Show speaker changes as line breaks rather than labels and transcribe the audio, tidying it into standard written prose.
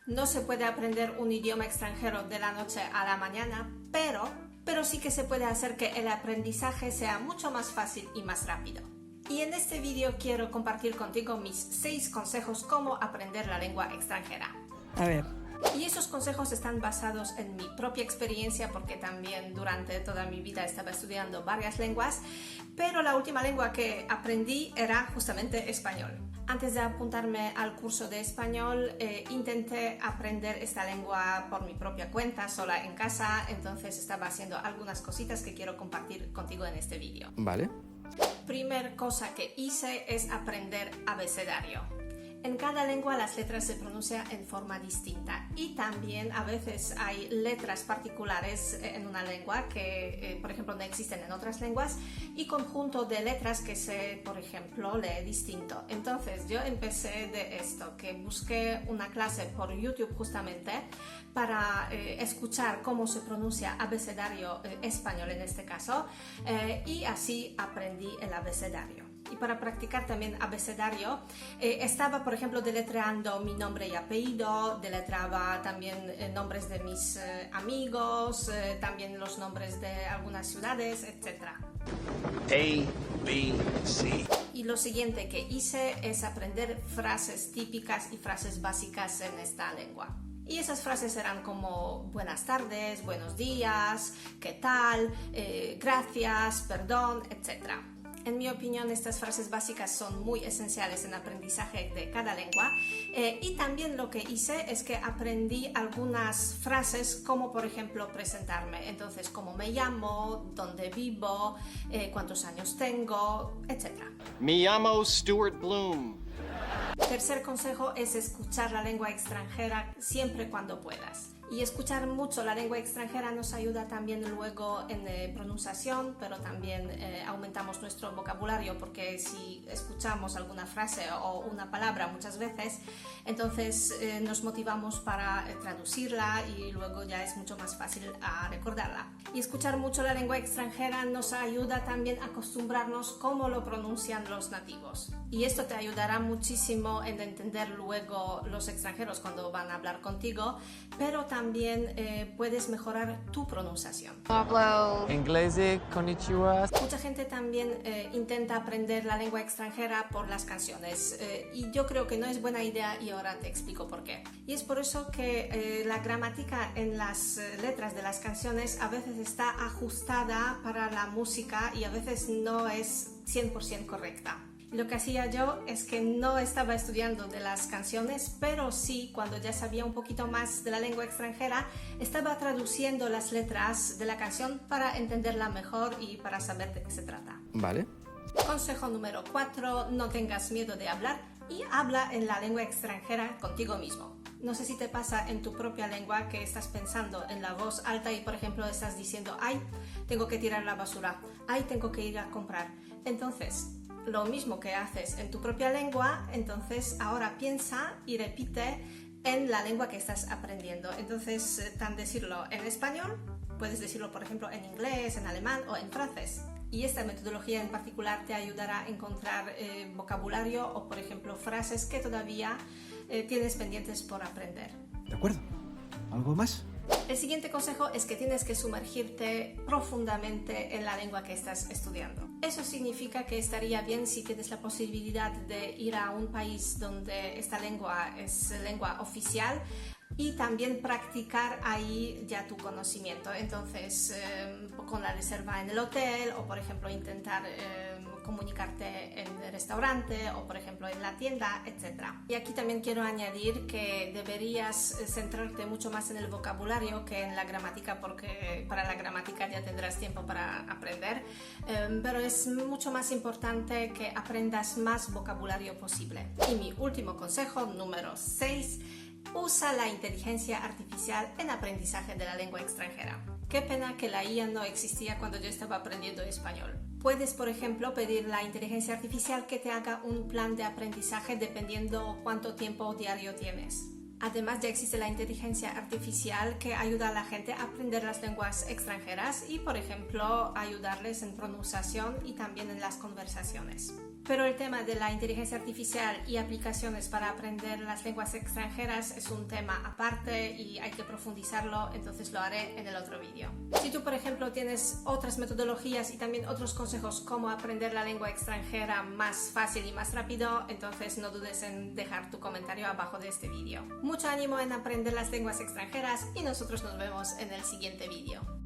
No se puede aprender un idioma extranjero de la noche a la mañana, pero sí que se puede hacer que el aprendizaje sea mucho más fácil y más rápido. Y en este vídeo quiero compartir contigo mis 6 consejos cómo aprender la lengua extranjera.
A ver.
Y esos consejos están basados en mi propia experiencia porque también durante toda mi vida estaba estudiando varias lenguas, pero la última lengua que aprendí era justamente español. Antes de apuntarme al curso de español, intenté aprender esta lengua por mi propia cuenta, sola en casa, entonces estaba haciendo algunas cositas que quiero compartir contigo en este vídeo.
Vale.
Primera cosa que hice es aprender abecedario. En cada lengua las letras se pronuncian en forma distinta y también a veces hay letras particulares en una lengua que, por ejemplo, no existen en otras lenguas y conjunto de letras que se, por ejemplo, lee distinto. Entonces yo empecé de esto, que busqué una clase por YouTube justamente para escuchar cómo se pronuncia abecedario español en este caso y así aprendí el abecedario. Y para practicar también abecedario, estaba, por ejemplo, deletreando mi nombre y apellido, deletreaba también nombres de mis amigos, también los nombres de algunas ciudades, etc.
A, B, C.
Y lo siguiente que hice es aprender frases típicas y frases básicas en esta lengua. Y esas frases eran como buenas tardes, buenos días, qué tal, gracias, perdón, etc. En mi opinión, estas frases básicas son muy esenciales en el aprendizaje de cada lengua y también lo que hice es que aprendí algunas frases como por ejemplo presentarme, entonces cómo me llamo, dónde vivo, cuántos años tengo, etc.
Me llamo Stuart Bloom.
Tercer consejo es escuchar la lengua extranjera siempre cuando puedas. Y escuchar mucho la lengua extranjera nos ayuda también luego en pronunciación, pero también aumentamos nuestro vocabulario porque si escuchamos alguna frase o una palabra muchas veces, entonces nos motivamos para traducirla y luego ya es mucho más fácil a recordarla. Y escuchar mucho la lengua extranjera nos ayuda también a acostumbrarnos cómo lo pronuncian los nativos. Y esto te ayudará muchísimo en entender luego los extranjeros cuando van a hablar contigo, pero también puedes mejorar tu pronunciación.
Hablo
Inglés, konnichiwa.
Mucha gente también intenta aprender la lengua extranjera por las canciones y yo creo que no es buena idea y ahora te explico por qué. Y es por eso que la gramática en las letras de las canciones a veces está ajustada para la música y a veces no es 100% correcta. Lo que hacía yo es que no estaba estudiando de las canciones, pero sí, cuando ya sabía un poquito más de la lengua extranjera, estaba traduciendo las letras de la canción para entenderla mejor y para saber de qué se trata.
Vale.
Consejo número 4, no tengas miedo de hablar y habla en la lengua extranjera contigo mismo. No sé si te pasa en tu propia lengua que estás pensando en la voz alta y, por ejemplo, estás diciendo, ay, tengo que tirar la basura, ay, tengo que ir a comprar. Entonces, lo mismo que haces en tu propia lengua, entonces ahora piensa y repite en la lengua que estás aprendiendo. Entonces, tan decirlo en español, puedes decirlo por ejemplo en inglés, en alemán o en francés. Y esta metodología en particular te ayudará a encontrar vocabulario o por ejemplo frases que todavía tienes pendientes por aprender.
¿De acuerdo? ¿Algo más?
El siguiente consejo es que tienes que sumergirte profundamente en la lengua que estás estudiando. Eso significa que estaría bien si tienes la posibilidad de ir a un país donde esta lengua es lengua oficial y también practicar ahí ya tu conocimiento. Entonces, con la reserva en el hotel o, por ejemplo, intentar comunicarte en el restaurante o, por ejemplo, en la tienda, etc. Y aquí también quiero añadir que deberías centrarte mucho más en el vocabulario que en la gramática, porque para la gramática ya tendrás tiempo para aprender, pero es mucho más importante que aprendas más vocabulario posible. Y mi último consejo, número 6, usa la inteligencia artificial en aprendizaje de la lengua extranjera. Qué pena que la IA no existía cuando yo estaba aprendiendo español. Puedes, por ejemplo, pedir a la inteligencia artificial que te haga un plan de aprendizaje dependiendo cuánto tiempo diario tienes. Además, ya existe la inteligencia artificial que ayuda a la gente a aprender las lenguas extranjeras y, por ejemplo, ayudarles en pronunciación y también en las conversaciones. Pero el tema de la inteligencia artificial y aplicaciones para aprender las lenguas extranjeras es un tema aparte y hay que profundizarlo, entonces lo haré en el otro vídeo. Si tú, por ejemplo, tienes otras metodologías y también otros consejos cómo aprender la lengua extranjera más fácil y más rápido, entonces no dudes en dejar tu comentario abajo de este vídeo. Mucho ánimo en aprender las lenguas extranjeras y nosotros nos vemos en el siguiente vídeo.